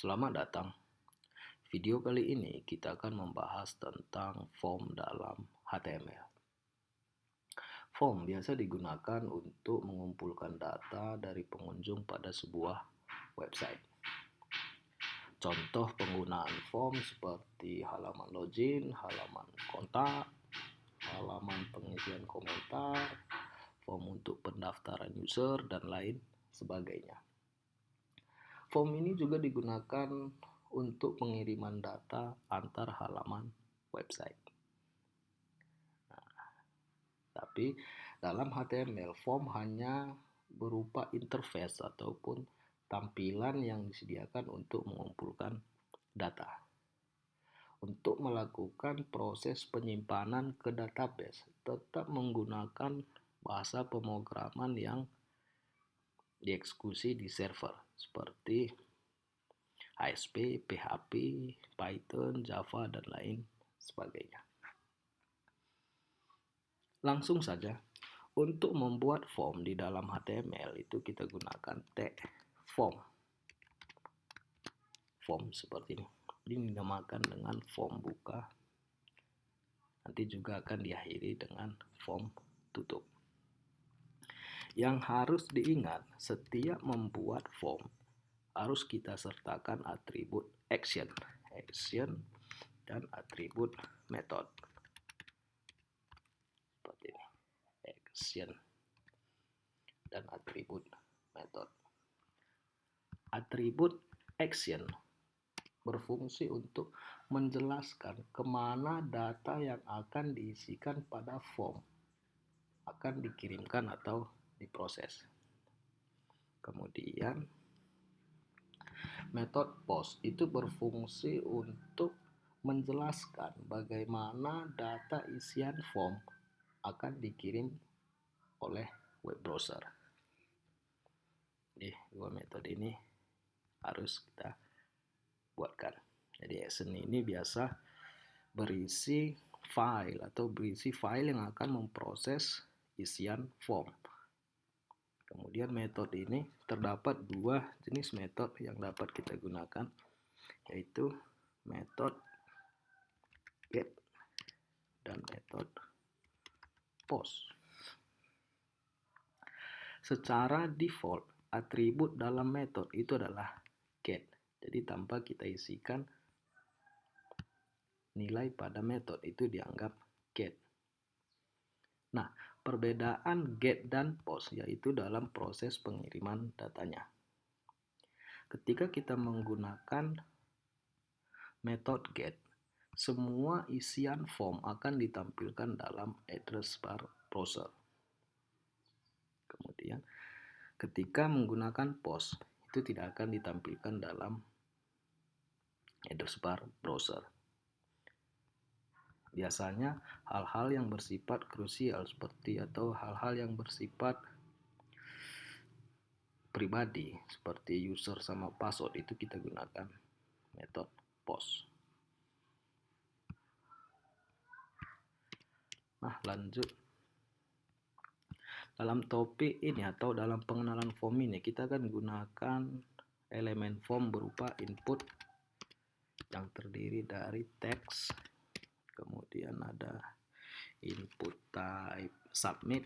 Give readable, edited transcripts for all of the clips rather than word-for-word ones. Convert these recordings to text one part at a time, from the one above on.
Selamat datang. Video kali ini kita akan membahas tentang form dalam HTML. Form biasa digunakan untuk mengumpulkan data dari pengunjung pada sebuah website. Contoh penggunaan form seperti halaman login, halaman kontak, halaman pengisian komentar, form untuk pendaftaran user, dan lain sebagainya. Form ini juga digunakan untuk pengiriman data antar halaman website. Tapi dalam HTML, form hanya berupa interface ataupun tampilan yang disediakan untuk mengumpulkan data. Untuk melakukan proses penyimpanan ke database, tetap menggunakan bahasa pemrograman yang dieksekusi di server seperti ASP, PHP, Python, Java, dan lain sebagainya. Langsung saja, untuk membuat form di dalam HTML itu kita gunakan tag form. Form seperti ini. Ini dinamakan dengan form buka. Nanti juga akan diakhiri dengan form tutup. Yang harus diingat, setiap membuat form harus kita sertakan atribut action dan atribut method. Seperti ini, action dan atribut method. Atribut action berfungsi untuk menjelaskan kemana data yang akan diisikan pada form akan dikirimkan atau diproses. Kemudian metode post itu berfungsi untuk menjelaskan bagaimana data isian form akan dikirim oleh web browser. Jadi dua metode ini harus kita buatkan. Jadi action ini biasa berisi file yang akan memproses isian form. Kemudian metode ini terdapat dua jenis metode yang dapat kita gunakan, yaitu metode get dan metode post. Secara default, atribut dalam metode itu adalah get. Jadi tanpa kita isikan nilai pada metode itu dianggap get. Nah, perbedaan get dan post yaitu dalam proses pengiriman datanya. Ketika kita menggunakan metode get, semua isian form akan ditampilkan dalam address bar browser. Kemudian ketika menggunakan post, itu tidak akan ditampilkan dalam address bar browser. Biasanya hal-hal yang bersifat krusial seperti atau hal-hal yang bersifat pribadi seperti user sama password itu kita gunakan metode post. Nah, lanjut. Dalam topik ini atau dalam pengenalan form ini kita akan gunakan elemen form berupa input yang terdiri dari teks, kemudian ada input type submit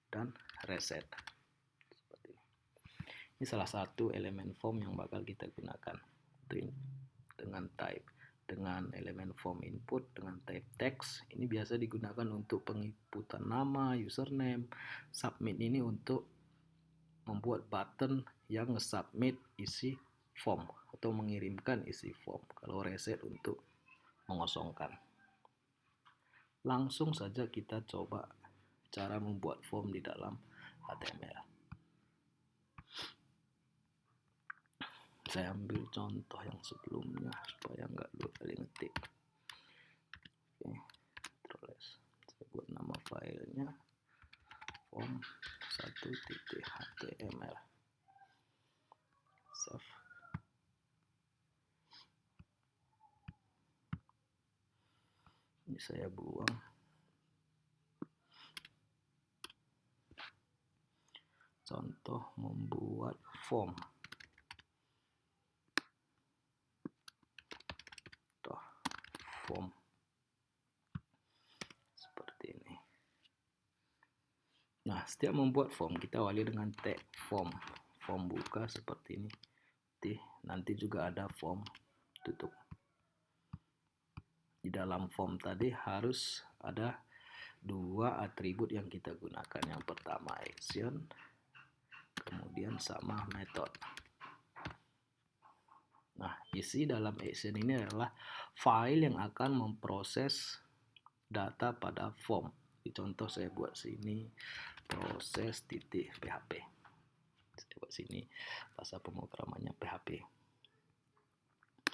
dan reset. Seperti ini. Ini salah satu elemen form yang bakal kita gunakan dengan elemen form input dengan type text. Ini biasa digunakan untuk penginputan nama, username. Submit ini untuk membuat button yang nge-submit isi form atau mengirimkan isi form. Kalau reset untuk mengosongkan. Langsung saja kita coba cara membuat form di dalam HTML. Saya ambil contoh yang sebelumnya supaya nggak dua kali ngetik. Oke, terus saya buat nama filenya form 1.html. Save. Ini saya buang. Contoh membuat form. form seperti ini. Nah, setiap membuat form kita awali dengan tag form buka seperti ini. Nanti juga ada form tutup. Di dalam form tadi harus ada dua atribut yang kita gunakan. Yang pertama action, kemudian sama method. Nah, isi dalam action ini adalah file yang akan memproses data pada form. Di contoh saya buat sini proses.php. Saya buat sini bahasa pemrogramannya PHP.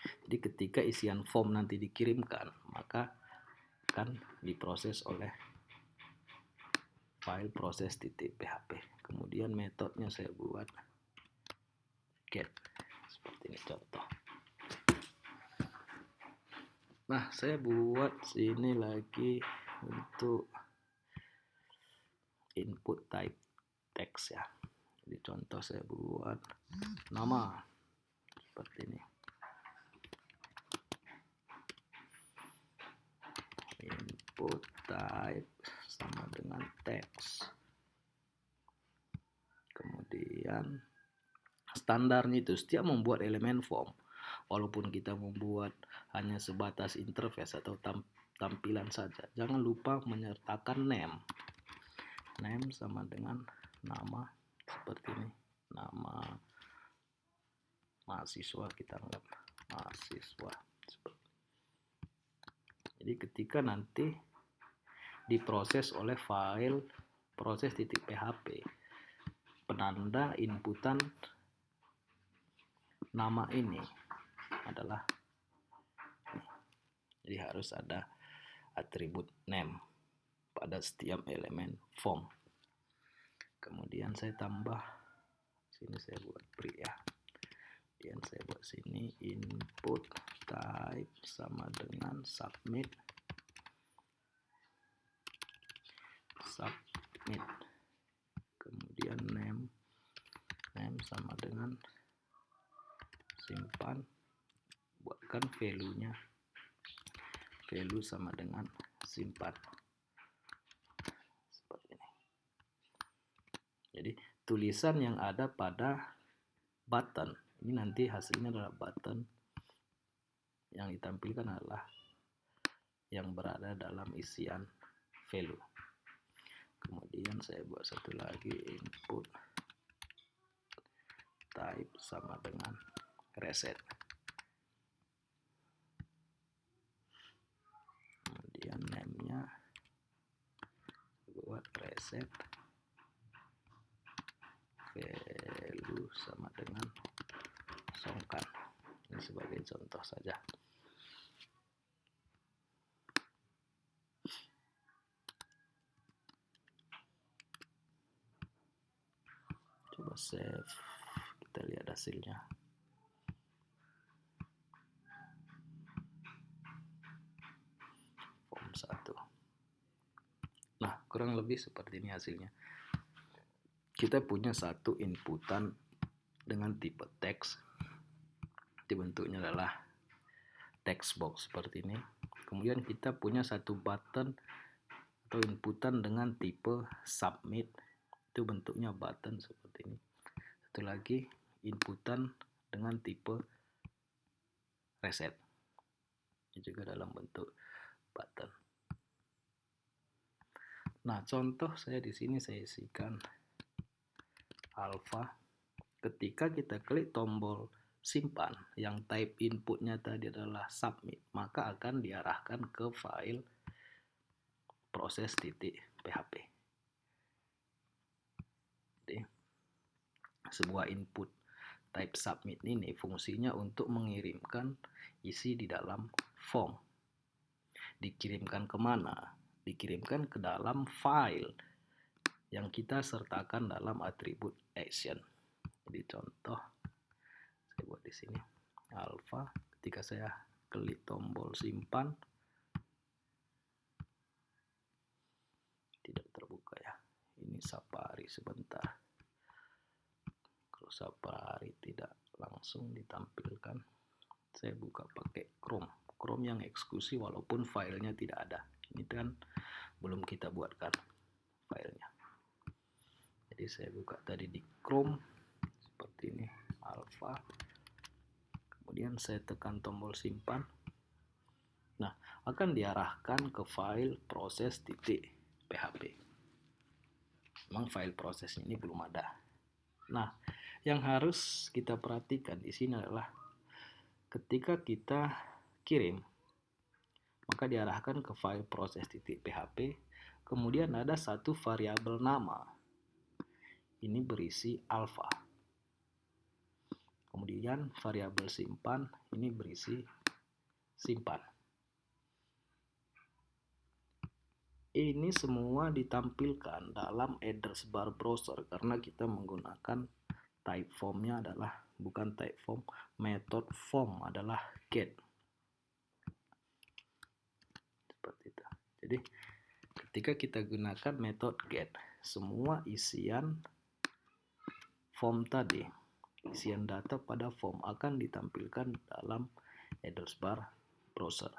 Jadi ketika isian form nanti dikirimkan, maka akan diproses oleh file proses.php. Kemudian metodenya saya buat get seperti ini contoh. Nah, saya buat sini lagi untuk input type text ya. Jadi contoh saya buat nama seperti ini. Input type sama dengan text. Kemudian standarnya itu setiap membuat elemen form, walaupun kita membuat hanya sebatas interface atau tampilan saja, jangan lupa menyertakan name. Name sama dengan nama seperti ini. Nama mahasiswa, kita anggap mahasiswa. Jadi ketika nanti diproses oleh file proses.php, penanda inputan nama ini adalah ini. Jadi harus ada atribut name pada setiap elemen form. Kemudian saya tambah sini, saya buat pre ya. Kemudian saya buat sini input type sama dengan submit. Kemudian name sama dengan simpan, buatkan value-nya, value sama dengan simpan seperti ini. Jadi tulisan yang ada pada button ini nanti hasilnya adalah button, yang ditampilkan adalah yang berada dalam isian value. Kemudian saya buat satu lagi input type sama dengan reset. Kemudian name-nya buat reset, value sama dengan songkan. Ini sebagai contoh saja. Coba save, kita lihat hasilnya. Form 1. Nah, kurang lebih seperti ini hasilnya. Kita punya satu inputan dengan tipe teks. Bentuknya adalah text box seperti ini. Kemudian kita punya satu button atau inputan dengan tipe submit. Itu bentuknya button seperti ini. Satu lagi inputan dengan tipe reset. Ini juga dalam bentuk button. Nah, contoh saya di sini saya isikan alpha. Ketika kita klik tombol simpan yang type inputnya tadi adalah submit, maka akan diarahkan ke file proses.php. Jadi, sebuah input type submit ini fungsinya untuk mengirimkan isi di dalam form. Dikirimkan kemana? Dikirimkan ke dalam file yang kita sertakan dalam atribut action. Jadi contoh saya buat di sini alpha. Ketika saya klik tombol simpan, tidak terbuka ya. Ini Safari sebentar. Kalau Safari tidak langsung ditampilkan, saya buka pakai Chrome. Chrome yang eksekusi walaupun filenya tidak ada. Ini kan belum kita buatkan filenya. Jadi saya buka tadi di Chrome seperti ini, Alpha. Kemudian saya tekan tombol simpan. Nah, akan diarahkan ke file proses.php. Memang file proses ini belum ada. Nah, yang harus kita perhatikan di sini adalah ketika kita kirim, maka diarahkan ke file proses.php. Kemudian ada satu variabel nama. Ini berisi alpha. Kemudian variabel simpan ini berisi simpan. Ini semua ditampilkan dalam address bar browser karena kita menggunakan type formnya adalah bukan type form, method form adalah get. Seperti itu. Jadi ketika kita gunakan method get, semua isian form tadi, isian data pada form akan ditampilkan dalam address bar browser.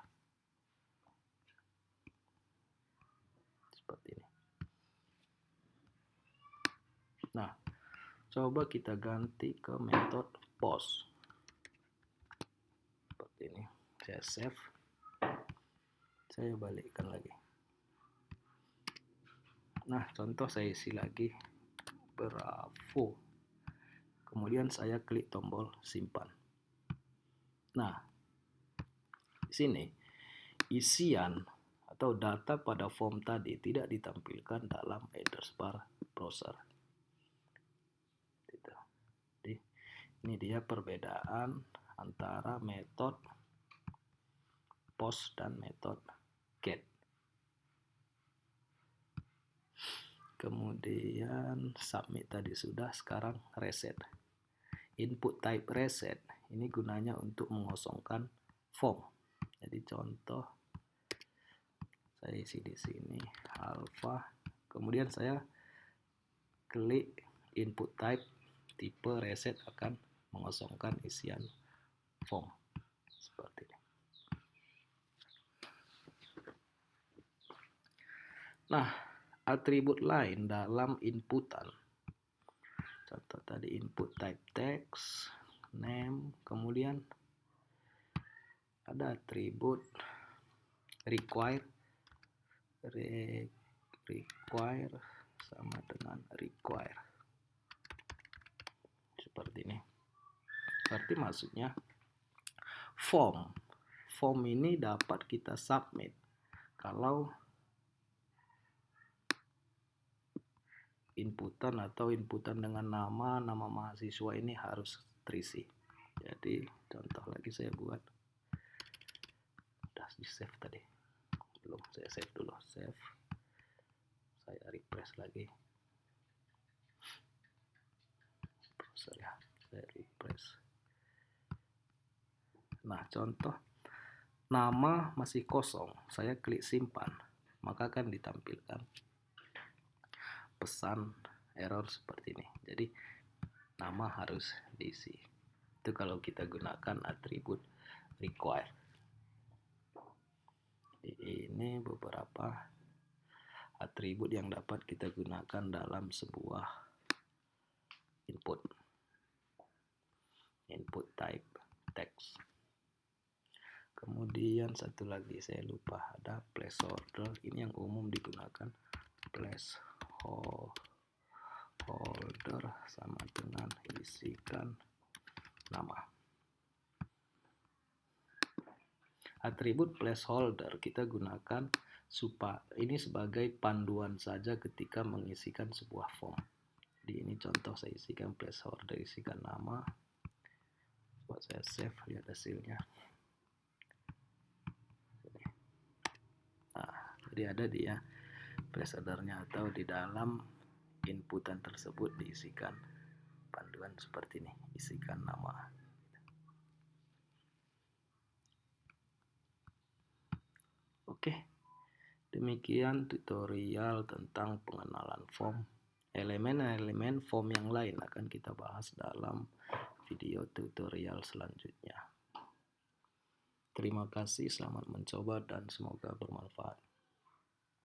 Seperti ini. Nah, coba kita ganti ke metode post. Seperti ini. Saya save. Saya balikkan lagi. Nah, contoh saya isi lagi Bravo. Kemudian saya klik tombol simpan. Nah, di sini isian atau data pada form tadi tidak ditampilkan dalam address bar browser. Jadi, ini dia perbedaan antara metode post dan metode get. Kemudian submit tadi sudah, sekarang reset. Input type reset ini gunanya untuk mengosongkan form. Jadi contoh saya isi di sini alpha, kemudian saya klik input type tipe reset akan mengosongkan isian form seperti ini. Nah, atribut lain dalam inputan, contoh tadi input type text, name, kemudian ada atribut require sama dengan require seperti ini. Berarti maksudnya form ini dapat kita submit kalau inputan dengan nama mahasiswa ini harus terisi. Jadi contoh lagi saya buat, udah di save tadi, belum, saya save dulu, save, saya refresh lagi browser ya, saya refresh. Nah, contoh nama masih kosong, saya klik simpan, maka akan ditampilkan pesan error seperti ini. Jadi nama harus diisi. Itu kalau kita gunakan atribut require. Ini beberapa atribut yang dapat kita gunakan dalam sebuah input type text. Kemudian satu lagi saya lupa, ada placeholder. Ini yang umum digunakan, placeholder sama dengan isikan nama. Atribut placeholder kita gunakan ini sebagai panduan saja ketika mengisikan sebuah form. Di ini contoh saya isikan placeholder, isikan nama. Buat saya save, lihat hasilnya. Nah, jadi ada dia placeholdernya, atau di dalam inputan tersebut diisikan panduan seperti ini, isikan nama. Oke, demikian tutorial tentang pengenalan form. Elemen-elemen form yang lain akan kita bahas dalam video tutorial selanjutnya. Terima kasih, selamat mencoba dan semoga bermanfaat.